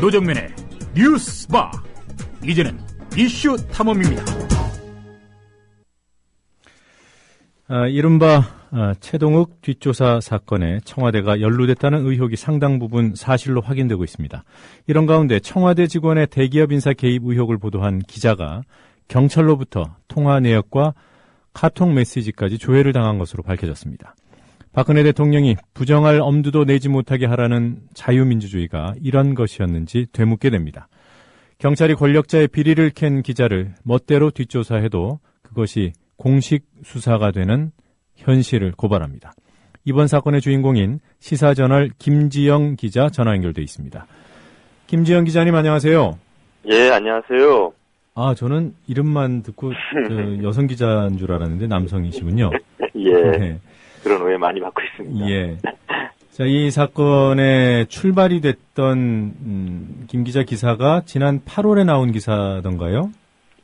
노정면의 뉴스바. 이제는 이슈 탐험입니다. 이른바 최동욱 뒷조사 사건에 청와대가 연루됐다는 의혹이 상당 부분 사실로 확인되고 있습니다. 이런 가운데 청와대 직원의 대기업 인사 개입 의혹을 보도한 기자가 경찰로부터 통화 내역과 카톡 메시지까지 조회를 당한 것으로 밝혀졌습니다. 박근혜 대통령이 부정할 엄두도 내지 못하게 하라는 자유민주주의가 이런 것이었는지 되묻게 됩니다. 경찰이 권력자의 비리를 캔 기자를 멋대로 뒷조사해도 그것이 공식 수사가 되는 현실을 고발합니다. 이번 사건의 주인공인 시사저널 김지영 기자 전화 연결돼 있습니다. 김지영 기자님 안녕하세요. 예, 안녕하세요. 저는 이름만 듣고 여성 기자인 줄 알았는데 남성이시군요. 예, 네. 그런 오해 많이 받고 있습니다. 예. 자, 이 사건의 출발이 됐던 김 기자 기사가 지난 8월에 나온 기사던가요?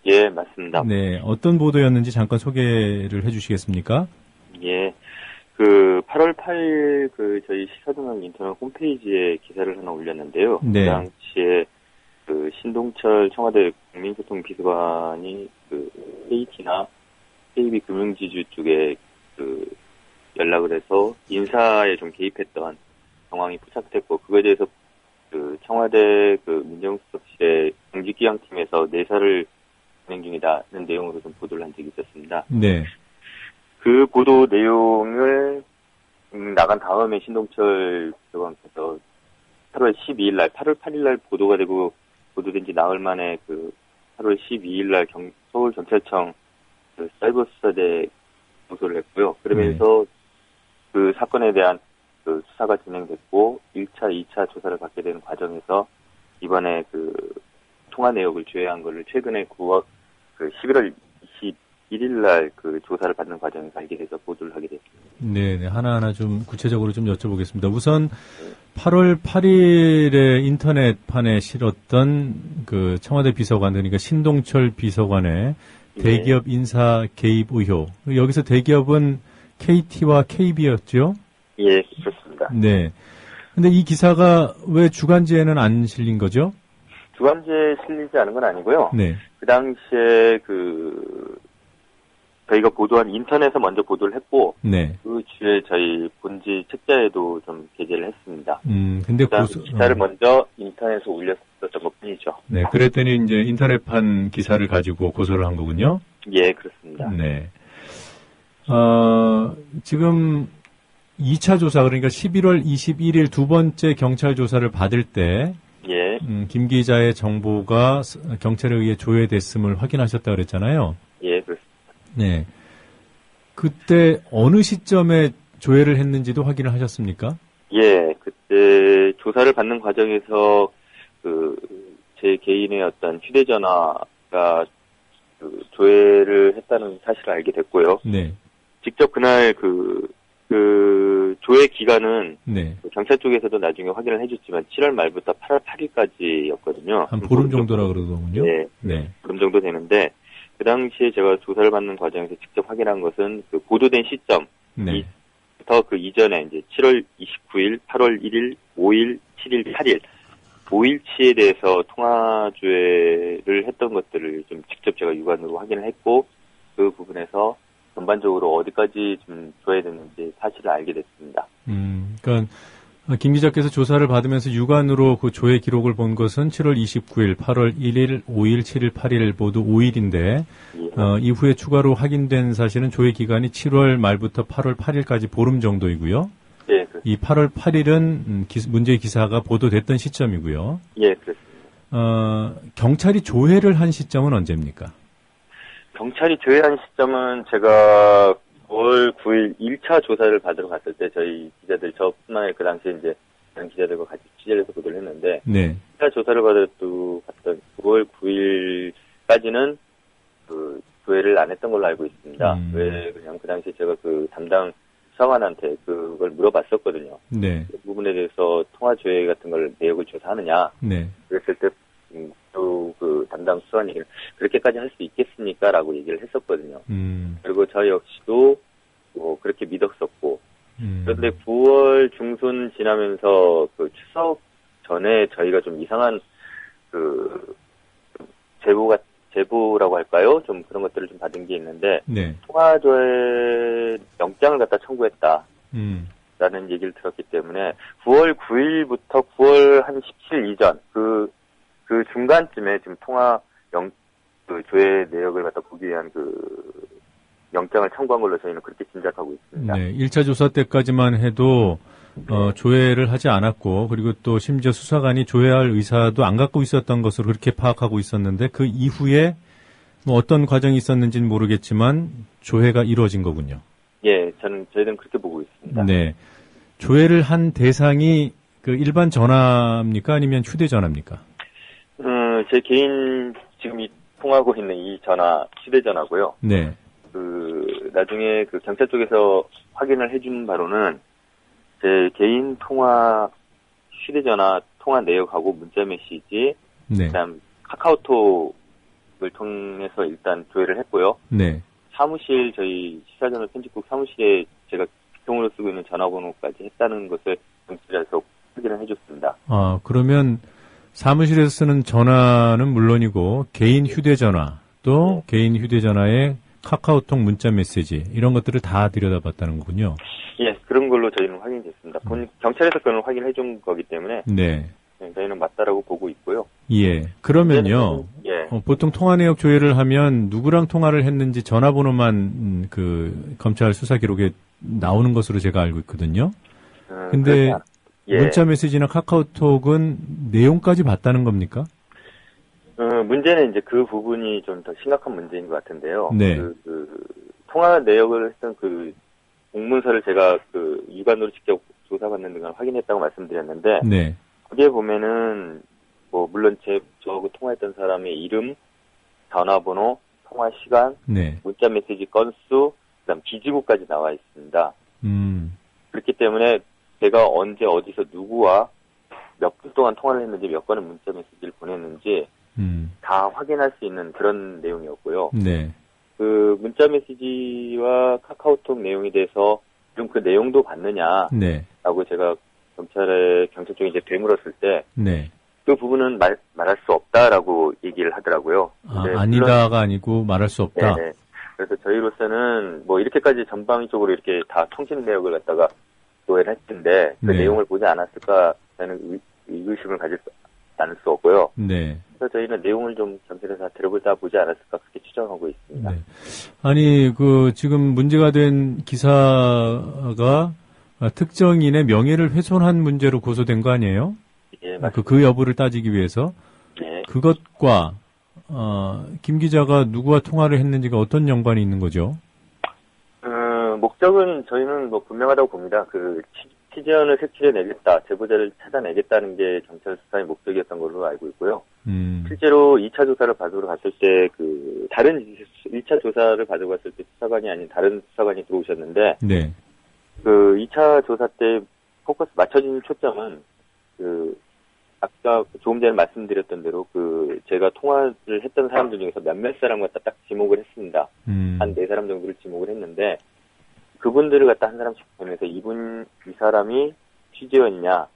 예, 맞습니다. 네, 어떤 보도였는지 잠깐 소개를 해주시겠습니까? 예, 8월 8일 저희 시사저널 인터넷 홈페이지에 기사를 하나 올렸는데요. 네. 그 당시에 신동철 청와대 국민교통비서관이 KT나 KB금융지주 쪽에 연락을 해서 인사에 좀 개입했던 상황이 포착됐고, 그거에 대해서 청와대 민정수석실의 정직기강팀에서 내사를 진행 중이다는 내용으로 좀 보도를 한 적이 있었습니다. 네. 그 보도 내용을 나간 다음에 신동철 비서관께서 8월 12일 날, 8월 8일 날 보도된 지 나흘 만에 8월 12일 날 서울경찰청 사이버수사대 고소를 했고요. 그러면서 그 사건에 대한 수사가 진행됐고 1차, 2차 조사를 받게 되는 과정에서 이번에 통화 내역을 조회한 거를 최근에 11월 21일 날 조사를 받는 과정에서 알게 돼서 보도를 하게 됐습니다. 네, 하나하나 좀 구체적으로 좀 여쭤보겠습니다. 우선 8월 8일에 인터넷판에 실었던 청와대 비서관, 그러니까 신동철 비서관의 대기업 인사 개입 의혹. 여기서 대기업은 KT와 KB였죠? 예, 그렇습니다. 네. 근데 이 기사가 왜 주간지에는 안 실린 거죠? 주간지에 실리지 않은 건 아니고요. 네. 그 당시에 저희가 보도한 인터넷에 먼저 보도를 했고, 네. 그 주에 저희 본지 책자에도 좀 게재를 했습니다. 근데 기사를 먼저 인터넷에 올렸었던 것 뿐이죠. 네, 그랬더니 이제 인터넷판 기사를 가지고 고소를 한 거군요? 예, 그렇습니다. 네. 지금 2차 조사, 그러니까 11월 21일 두 번째 경찰 조사를 받을 때, 예. 김 기자의 정보가 경찰에 의해 조회됐음을 확인하셨다 그랬잖아요. 예, 그렇습니다. 네. 그때 어느 시점에 조회를 했는지도 확인을 하셨습니까? 예, 그때 조사를 받는 과정에서 제 개인의 어떤 휴대전화가 조회를 했다는 사실을 알게 됐고요. 네. 직접 그날 조회 기간은 네. 경찰 쪽에서도 나중에 확인을 해줬지만 7월 말부터 8월 8일까지였거든요. 한 보름 정도라 그러더군요. 네. 네. 보름 정도 되는데 그 당시에 제가 조사를 받는 과정에서 직접 확인한 것은 보도된 시점, 네. 그 이전에 이제 7월 29일, 8월 1일, 5일, 7일, 8일, 5일치에 대해서 통화 조회를 했던 것들을 좀 직접 제가 육안으로 확인을 했고, 그 부분에서 전반적으로 어디까지 좀 조회됐는지 사실을 알게 됐습니다. 그러니까 김 기자께서 조사를 받으면서 육안으로 그 조회 기록을 본 것은 7월 29일, 8월 1일, 5일, 7일, 8일 모두 5일인데 이후에 추가로 확인된 사실은 조회 기간이 7월 말부터 8월 8일까지 보름 정도이고요. 예, 그렇습니다. 이 8월 8일은 문제의 기사가 보도됐던 시점이고요. 예, 그렇습니다. 경찰이 조회를 한 시점은 언제입니까? 경찰이 조회한 시점은 제가 9월 9일 1차 조사를 받으러 갔을 때 저희 기자들, 저뿐만 아니라 그 당시에 이제 다른 기자들과 같이 취재를 해서 보도를 했는데, 네. 1차 조사를 받았던 9월 9일까지는 조회를 안 했던 걸로 알고 있습니다. 왜 그냥 그 당시에 제가 담당 수사관한테 그걸 물어봤었거든요. 네. 그 부분에 대해서 통화 조회 같은 걸 내역을 조사하느냐. 네. 그랬을 때 또 담당 수사관이 그렇게까지 할 수 있겠습니까? 라고 얘기를 했었거든요. 그리고 저 역시도 그렇게 믿었었고. 그런데 9월 중순 지나면서 추석 전에 저희가 좀 이상한 그 제보라고 할까요? 좀 그런 것들을 좀 받은 게 있는데 네. 통화조회 영장을 갖다 청구했다. 라는 얘기를 들었기 때문에 9월 9일부터 9월 한 17일 이전 그 중간쯤에 지금 그 조회 내역을 갖다 보기 위한 그 영장을 청구한 걸로 저희는 그렇게 짐작하고 있습니다. 네. 1차 조사 때까지만 해도 조회를 하지 않았고 그리고 또 심지어 수사관이 조회할 의사도 안 갖고 있었던 것으로 그렇게 파악하고 있었는데 그 이후에 뭐 어떤 과정이 있었는지는 모르겠지만 조회가 이루어진 거군요. 예, 저희는 그렇게 보고 있습니다. 네. 조회를 한 대상이 그 일반 전화입니까? 아니면 휴대전화입니까? 제 개인 지금 통하고 있는 이 전화, 휴대전화고요. 네. 나중에 경찰 쪽에서 확인을 해준 바로는 제 개인 통화, 휴대전화 통화 내역하고 문자 메시지, 네. 그다음 카카오톡을 통해서 일단 조회를 했고요. 네. 사무실 저희 시사저널 편집국 사무실에 제가 기통으로 쓰고 있는 전화번호까지 했다는 것을 경찰에서 확인을 해줬습니다. 아, 그러면 사무실에서 쓰는 전화는 물론이고 개인 휴대전화 또 개인 휴대전화에 카카오톡 문자 메시지 이런 것들을 다 들여다봤다는 거군요. 예, 그런 걸로 저희는 확인됐습니다. 경찰에서 그걸 확인해준 거기 때문에 네. 저희는 맞다라고 보고 있고요. 예. 그러면요. 예. 보통 통화 내역 조회를 하면 누구랑 통화를 했는지 전화번호만 검찰 수사 기록에 나오는 것으로 제가 알고 있거든요. 근데 예. 문자 메시지나 카카오톡은 내용까지 봤다는 겁니까? 문제는 이제 그 부분이 좀 더 심각한 문제인 것 같은데요. 네. 통화 내역을 했던 공문서를 제가 유관으로 직접 조사받는 등을 확인했다고 말씀드렸는데, 네. 거기에 보면은, 물론 저하고 통화했던 사람의 이름, 전화번호, 통화 시간, 네. 문자 메시지 건수, 그다음 기지국까지 나와 있습니다. 그렇기 때문에 제가 언제 어디서 누구와 몇 분 동안 통화를 했는지 몇 건의 문자 메시지를 보냈는지 다 확인할 수 있는 그런 내용이었고요. 네. 문자 메시지와 카카오톡 내용에 대해서 그럼 그 내용도 봤느냐? 네. 라고 제가 경찰 쪽에 이제 되물었을 때 네. 그 부분은 말할 수 없다라고 얘기를 하더라고요. 아니다가 아니고 말할 수 없다. 네네. 그래서 저희로서는 이렇게까지 전방위적으로 이렇게 다 통신 내역을 갖다가 조회를 했는데 그 네. 내용을 보지 않았을까 저는 의구심을 가질 않을 수 없고요. 네. 그래서 저희는 내용을 좀 경찰에서 들어보다 보지 않았을까 그렇게 추정하고 있습니다. 네. 아니 지금 문제가 된 기사가 특정인의 명예를 훼손한 문제로 고소된 거 아니에요? 예, 맞습니다. 그 여부를 따지기 위해서 네. 그것과 김 기자가 누구와 통화를 했는지가 어떤 연관이 있는 거죠? 목적은 저희는 분명하다고 봅니다. 취재원을 색출해내겠다, 제보자를 찾아내겠다는 게 경찰 수사의 목적이었던 걸로 알고 있고요. 실제로 2차 조사를 받으러 갔을 때 다른 1차 조사를 받으러 갔을 때 수사관이 아닌 다른 수사관이 들어오셨는데 네. 2차 조사 때 포커스 맞춰진 초점은 아까 조금 전에 말씀드렸던 대로 제가 통화를 했던 사람들 중에서 몇몇 사람 갖다 딱 지목을 했습니다. 한 4사람 정도를 지목을 했는데 그분들을 갖다 한 사람씩 보내서 이 사람이 취재원이냐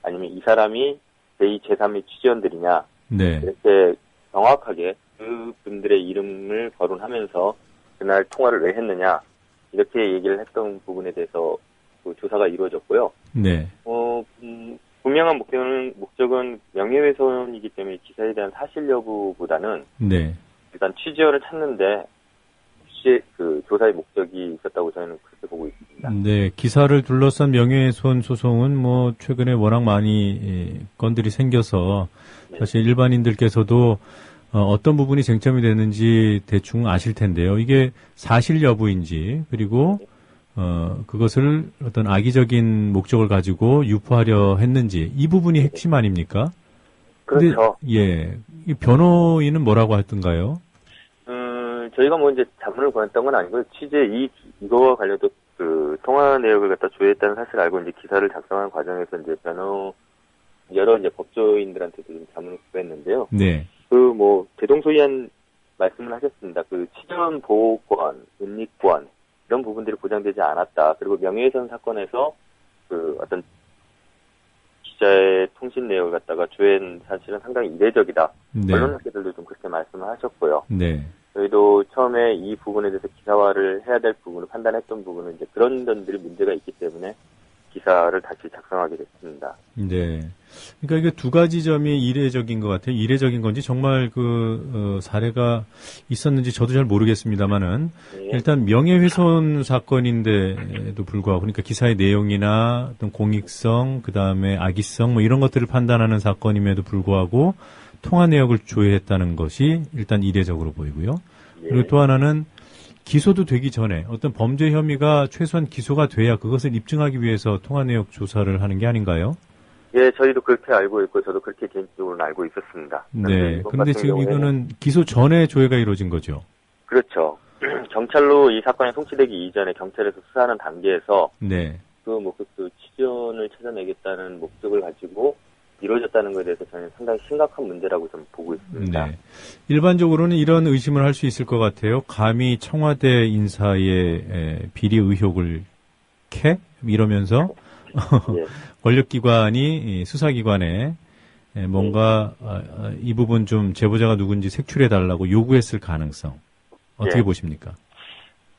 아니면 이 사람이 제2, 제3의 취재원들이냐 네. 이렇게 정확하게 그분들의 이름을 거론하면서 그날 통화를 왜 했느냐 이렇게 얘기를 했던 부분에 대해서 조사가 이루어졌고요. 네. 분명한 목적은 명예훼손이기 때문에 기사에 대한 사실 여부보다는 네. 일단 취재원을 찾는데 조사의 목적이 있었다고 저는 그렇게 보고 있습니다. 네, 기사를 둘러싼 명예훼손 소송은 최근에 워낙 많이 건들이 생겨서 사실 일반인들께서도 어떤 부분이 쟁점이 되는지 대충 아실 텐데요. 이게 사실 여부인지 그리고 그것을 어떤 악의적인 목적을 가지고 유포하려 했는지 이 부분이 핵심 아닙니까? 그렇죠. 근데, 예, 이 변호인은 뭐라고 하던가요? 저희가 이제 자문을 권했던 건 아니고요. 이거와 관련해서 통화 내역을 갖다 조회했다는 사실을 알고 이제 기사를 작성하는 과정에서 이제 여러 이제 법조인들한테도 좀 자문을 구했는데요. 네. 대동소이한 말씀을 하셨습니다. 취재원 보호권, 은닉권, 이런 부분들이 보장되지 않았다. 그리고 명예훼손 사건에서 어떤 기자의 통신 내용을 갖다가 조회한 사실은 상당히 이례적이다. 네. 언론학계들도 좀 그렇게 말씀을 하셨고요. 네. 저희도 처음에 이 부분에 대해서 기사화를 해야 될 부분을 판단했던 부분은 이제 그런 점들이 문제가 있기 때문에 기사를 다시 작성하게 됐습니다. 네. 그러니까 이게 두 가지 점이 이례적인 것 같아요. 이례적인 건지 정말 사례가 있었는지 저도 잘 모르겠습니다만은 네. 일단 명예훼손 사건인데도 불구하고 그러니까 기사의 내용이나 어떤 공익성, 그 다음에 악의성 뭐 이런 것들을 판단하는 사건임에도 불구하고 통화 내역을 조회했다는 것이 일단 이례적으로 보이고요. 예. 그리고 또 하나는 기소도 되기 전에 어떤 범죄 혐의가 최소한 기소가 돼야 그것을 입증하기 위해서 통화 내역 조사를 하는 게 아닌가요? 예, 저희도 그렇게 알고 있고 저도 그렇게 개인적으로는 알고 있었습니다. 네. 그런데 지금 이거는 기소 전에 조회가 이루어진 거죠? 그렇죠. 경찰로 이 사건이 송치되기 이전에 경찰에서 수사하는 단계에서 네. 그 치전을 찾아내겠다는 목적을 가지고 이루어졌다는 것에 대해서 저는 상당히 심각한 문제라고 좀 보고 있습니다. 네. 일반적으로는 이런 의심을 할 수 있을 것 같아요. 감히 청와대 인사의 비리 의혹을 이러면서 예. 권력기관이 수사기관에 뭔가 이 부분 좀 제보자가 누군지 색출해달라고 요구했을 가능성 어떻게 예. 보십니까?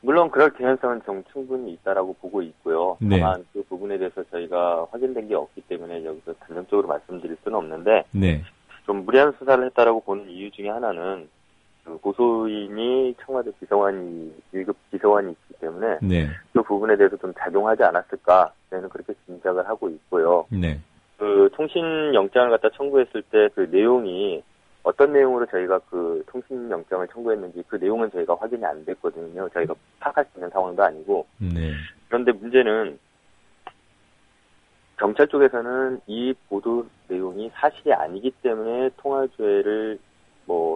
물론 그럴 개연성은 좀 충분히 있다라고 보고 있고요. 네. 다만 그 부분에 대해서 저희가 확인된 게 없기 때문에 여기서 단정적으로 말씀드릴 수는 없는데 네. 좀 무리한 수사를 했다라고 보는 이유 중에 하나는 그 고소인이 청와대 비서관이 1급 비서관이 있기 때문에 네. 그 부분에 대해서 좀 작용하지 않았을까 저희는 그렇게 짐작을 하고 있고요. 네. 그 통신영장을 갖다 청구했을 때 그 내용이 어떤 내용으로 저희가 그 통신영장을 청구했는지 그 내용은 저희가 확인이 안 됐거든요. 저희가 파악할 수 있는 상황도 아니고. 네. 그런데 문제는 경찰 쪽에서는 이 보도 내용이 사실이 아니기 때문에 통화조회를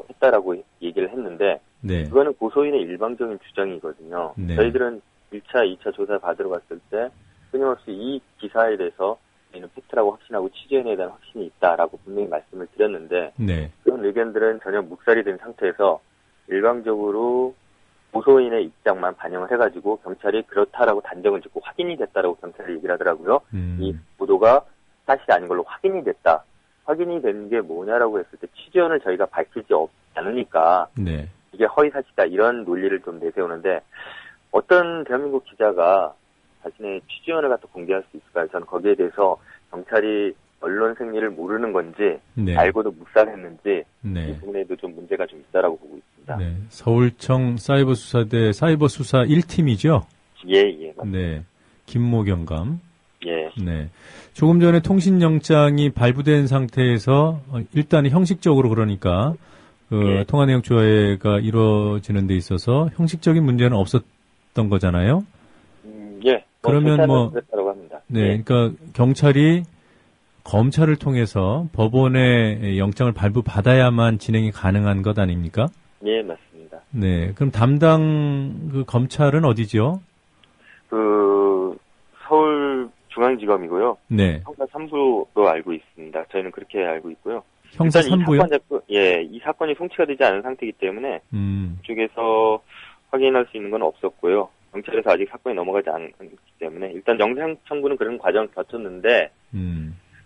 했다라고 얘기를 했는데 네. 그거는 고소인의 일방적인 주장이거든요. 네. 저희들은 1차, 2차 조사를 받으러 갔을 때 끊임없이 이 기사에 대해서 저희는 팩트라고 확신하고 취재원에 대한 확신이 있다라고 분명히 말씀을 드렸는데 네. 그런 의견들은 전혀 묵살이 된 상태에서 일방적으로 고소인의 입장만 반영을 해가지고 경찰이 그렇다라고 단정을 짓고 확인이 됐다라고 경찰이 얘기를 하더라고요. 이 보도가 사실이 아닌 걸로 확인이 됐다. 확인이 된 게 뭐냐라고 했을 때 취재원을 저희가 밝히지 않으니까 네. 이게 허위사실이다 이런 논리를 좀 내세우는데 어떤 대한민국 기자가 자신의 취재원을 갖다 공개할 수 있을까요? 저는 거기에 대해서 경찰이 언론 생리를 모르는 건지 네. 알고도 묵살했는지 네. 이 부분에도 좀 문제가 좀 있다라고 보고 있습니다. 네. 서울청 사이버수사대 사이버수사 1팀이죠? 예, 맞습니다. 네. 김모경감. 예. 네. 조금 전에 통신영장이 발부된 상태에서 일단 형식적으로 그러니까 예. 통화 내용 조회가 이루어지는 데 있어서 형식적인 문제는 없었던 거잖아요. 예. 그러면 그랬다고 합니다. 네. 예. 그러니까 경찰이 검찰을 통해서 법원에 영장을 발부받아야만 진행이 가능한 것 아닙니까? 예, 맞습니다. 네. 그럼 담당 검찰은 어디죠? 서울중앙지검이고요. 네. 형사 3부로 알고 있습니다. 저희는 그렇게 알고 있고요. 형사 일단 3부요? 이 사건이 송치가 되지 않은 상태이기 때문에 이쪽에서 확인할 수 있는 건 없었고요. 경찰에서 아직 사건이 넘어가지 않기 때문에 일단 영장 청구는 그런 과정을 거쳤는데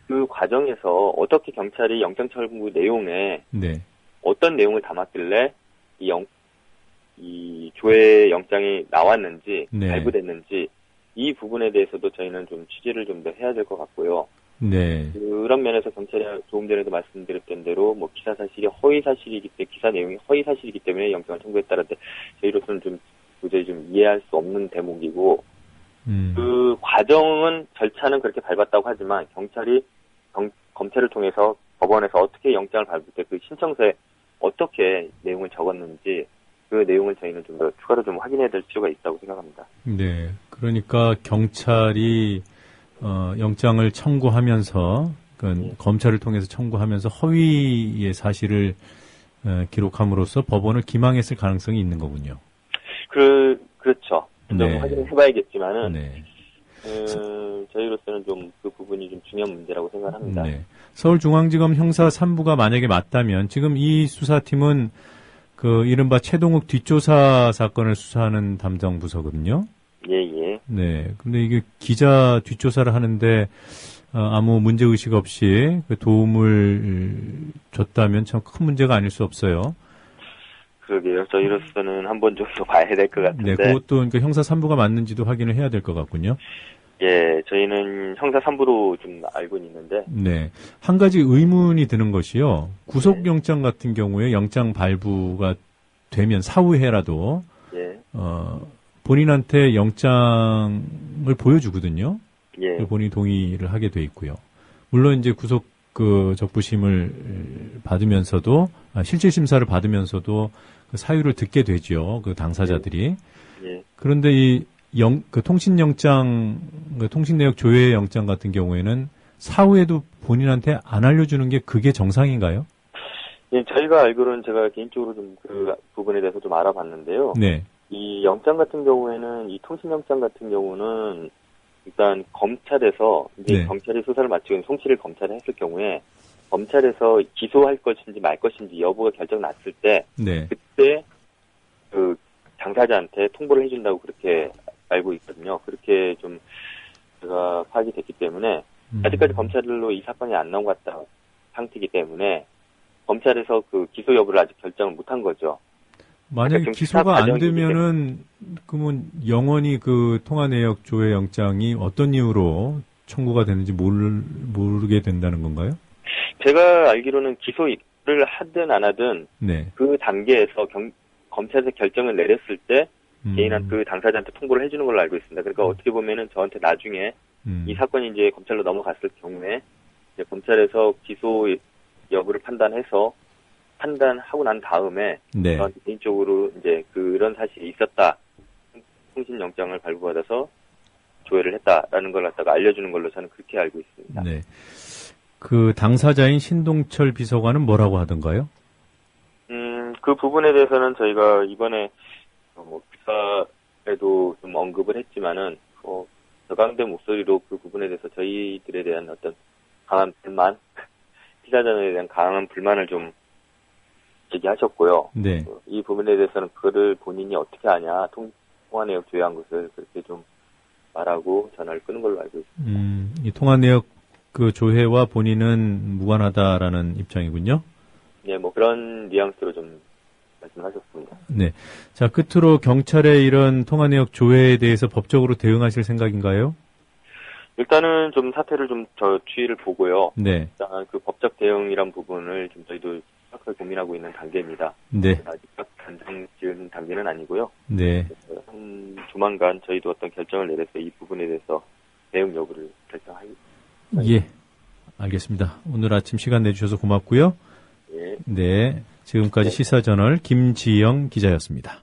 그 과정에서 어떻게 경찰이 영장 청구 내용에 네. 어떤 내용을 담았길래 이 조회 영장이 나왔는지 네. 발부됐는지 이 부분에 대해서도 저희는 좀 취재를 좀 더 해야 될 것 같고요. 네. 그런 면에서 경찰이 조금 전에도 말씀드렸던 대로 기사 사실이 허위 사실이기 때문에 기사 내용이 허위 사실이기 때문에 영장을 청구했다는데 저희로서는 좀 도저히 좀 이해할 수 없는 대목이고 그 과정은 절차는 그렇게 밟았다고 하지만 경찰이 검찰을 통해서 법원에서 어떻게 영장을 발부할 때 그 신청서에 어떻게 내용을 적었는지 그 내용을 저희는 좀 더 추가로 좀 확인해야 될 필요가 있다고 생각합니다. 네. 그러니까 경찰이 영장을 청구하면서 검찰을 통해서 청구하면서 허위의 사실을 기록함으로써 법원을 기망했을 가능성이 있는 거군요. 그렇죠. 네. 확인을 해봐야겠지만은 네. 저희로서는 좀 그 부분이 좀 중요한 문제라고 생각합니다. 네. 서울중앙지검 형사 3부가 만약에 맞다면 지금 이 수사팀은 이른바 최동욱 뒷조사 사건을 수사하는 담당 부서거든요. 예. 네. 근데 이게 기자 뒷조사를 하는데 아무 문제의식 없이 그 도움을 줬다면 참 큰 문제가 아닐 수 없어요. 그러게요. 저희로서는 한 번 정도 봐야 될 것 같은데. 네, 그것도 그러니까 형사 3부가 맞는지도 확인을 해야 될 것 같군요. 예, 저희는 형사 3부로 좀 알고는 있는데. 네. 한 가지 의문이 드는 것이요. 구속영장 같은 경우에 영장 발부가 되면 사후에라도, 예. 본인한테 영장을 보여주거든요. 예. 본인이 동의를 하게 돼 있고요. 물론 이제 구속 적부심을 받으면서도, 실질 심사를 받으면서도 그 사유를 듣게 되죠. 그 당사자들이. 예. 그런데 이 통신영장, 통신내역 조회 영장 같은 경우에는 사후에도 본인한테 안 알려주는 게 그게 정상인가요? 예, 저희가 알기로는 제가 개인적으로 좀 그 부분에 대해서 좀 알아봤는데요. 네. 이 영장 같은 경우에는, 이 통신영장 같은 경우는 일단 검찰에서 이제 네. 경찰이 수사를 마치고 송치를 검찰에 했을 경우에 검찰에서 기소할 것인지 말 것인지 여부가 결정 났을 때 네. 그때 그 당사자한테 통보를 해준다고 그렇게 알고 있거든요. 그렇게 좀 제가 파악이 됐기 때문에 아직까지 검찰로 이 사건이 안 나온 것 같다 상태이기 때문에 검찰에서 그 기소 여부를 아직 결정을 못한 거죠. 만약에 그러니까 기소가 안 되면은 그러면 영원히 그 통화 내역 조회 영장이 어떤 이유로 청구가 되는지 모르게 된다는 건가요? 제가 알기로는 기소를 하든 안 하든 네. 그 단계에서 검찰에서 결정을 내렸을 때 개인한 그 당사자한테 통보를 해주는 걸로 알고 있습니다. 그러니까 어떻게 보면은 저한테 나중에 이 사건이 이제 검찰로 넘어갔을 경우에 이제 검찰에서 기소 여부를 판단하고 난 다음에 네. 저한테 개인적으로 이제 그런 사실이 있었다. 통신영장을 발부받아서 조회를 했다라는 걸 갖다가 알려주는 걸로 저는 그렇게 알고 있습니다. 네. 그 당사자인 신동철 비서관은 뭐라고 하던가요? 그 부분에 대해서는 저희가 이번에 기사에도 좀 언급을 했지만은 저강된 목소리로 그 부분에 대해서 저희들에 대한 어떤 강한 불만, 피사전에 대한 강한 불만을 좀 제기하셨고요. 네. 이 부분에 대해서는 그거를 본인이 어떻게 아냐, 통화 내역 조회한 것을 그렇게 좀 말하고 전화를 끊은 걸로 알고 있습니다. 이 통화 내역 그 조회와 본인은 무관하다라는 입장이군요. 네, 뭐 그런 뉘앙스로 좀 말씀하셨습니다. 네. 자, 끝으로 경찰의 이런 통화 내역 조회에 대해서 법적으로 대응하실 생각인가요? 일단은 좀 사태를 좀 주의를 보고요. 네. 일단 그 법적 대응이란 부분을 좀 저희도 심각하게 고민하고 있는 단계입니다. 네. 아직 딱 단정 지은 단계는 아니고요. 네. 조만간 저희도 어떤 결정을 내려서 이 부분에 대해서 대응 여부를 결정하겠습니다. 예. 알겠습니다. 오늘 아침 시간 내주셔서 고맙고요. 예. 네. 지금까지 시사저널 김지영 기자였습니다.